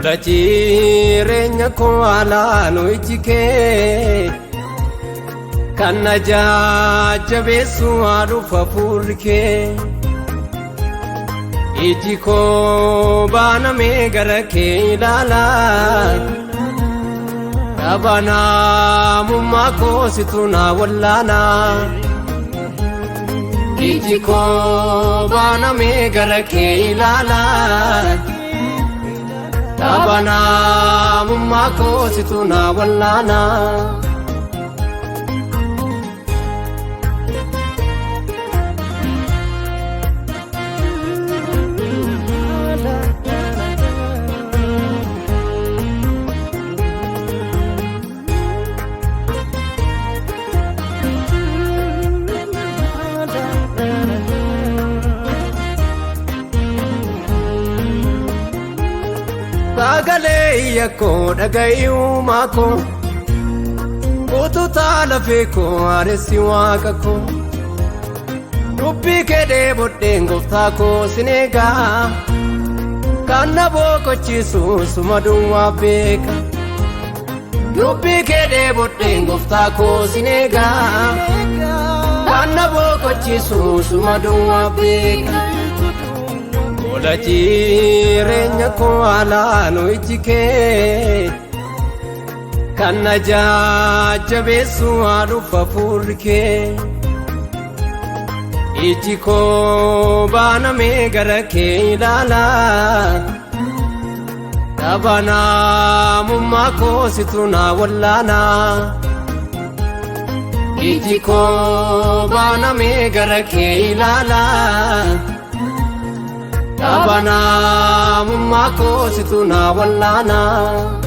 Ola jireenya koo alaanu iji kee kan na jajjabeessu haadhuuf hafuurri kee iji koo baanamee gara kee ilaalaa dhabanamummaa koo situ na wallaanaa iji koo baanamee gara kee ilaalaa dhabanamummaa koo situ na wallaanaa Sagalee yakkoo dhaga'uumaa koo ututaa lafee koo aaressi waaqa koo dubbii kee dheebodheen gooftaa koo sin eegaa kan na boqochiisu suma duwwaa beeka dubbii kee dheebodheen gooftaa koo sin eegaa kan na boqochiisu suma duwwaa beeka Ola jireenya koo alaanu iji kee kan na jajjabeessu haadhuuf hafuurri kee iji koo baanamee gara kee ilaalaa dhabanamummaa koo situ na wallaanaa iji koo baanamee gara kee ilaalaa dhabanamummaa koo situ na wallaanaa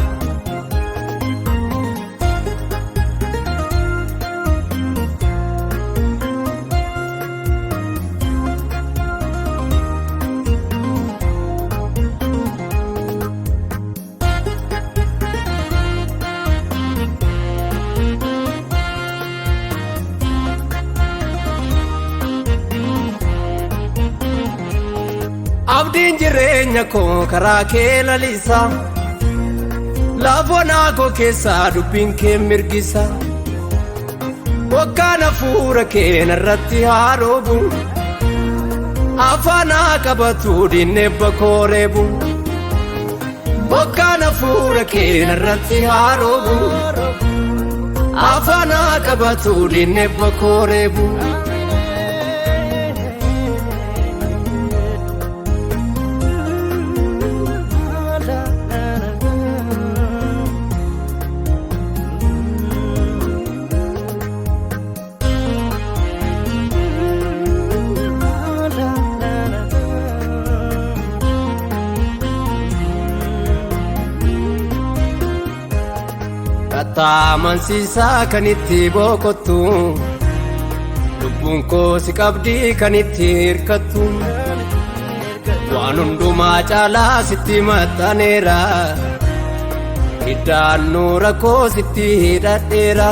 Abdiin jireenya koo karaa kee lalisa laafona koo keessaa dubbiin kee mirgisa bokkaan hafuura kee narratti haaroobu afaan qabatu diinebba koo reebu bokkaan hafuura kee narratti haaroobu afaan qabatu diinebba koo reebu Amansiisaa kan itti boqottu lubbuun koo si qabdii kan itti hirkattu waan hundumaa caalaa sitti maxxaneera iddaan nuura koo sitti hidhadheera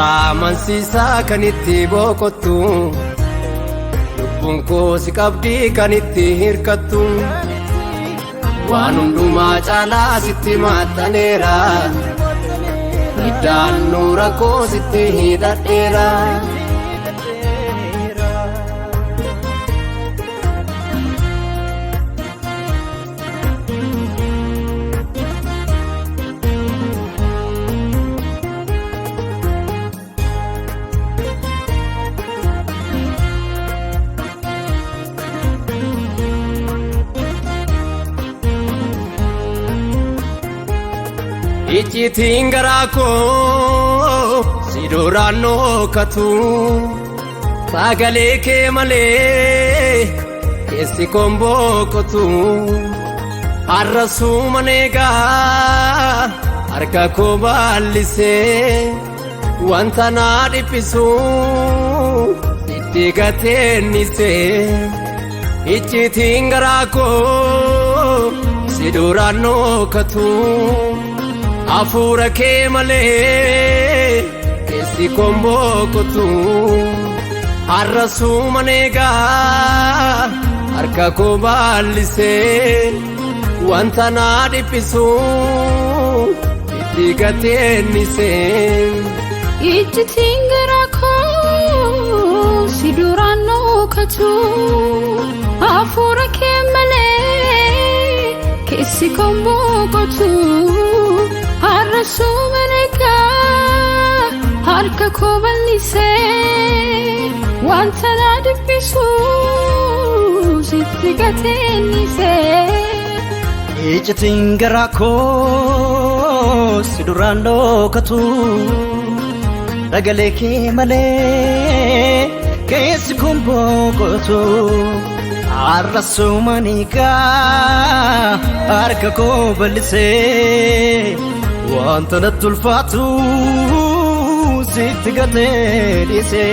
amansiisaa kan itti boqottu lubbuun koo si qabdii kan itti hirkattu waan hundumaa caalaa sitti maxxaneera iddaan nuura koo sitti hidhadheera Icciitiin garaa koo si duraan nookatu sagalee kee malee keessi koon boqotu arrasuu maneegaa harka koo bal'isee wanta naa dhiphisu sitti gateennise icciitiin garaa koo si duraan nookatu hafuura kee malee keessi koon boqotu arrasuu maneegaa harka koo bal'isee wanta na dhiphisu itti gateennise. Ijjitiin garaa koo si duraan nookatu hafuura kee malee keessi koon boqotu har'a suumana egaa harka koo bal'isee wanta na dhiphisu sitti gateennise. Ijjitiin garaa koo si duraan nookatu Ragalee kee malee keessi koon boqotu har'a suumana egaa harka koo bal'isee wanta natti ulfaatu sitti gateennise.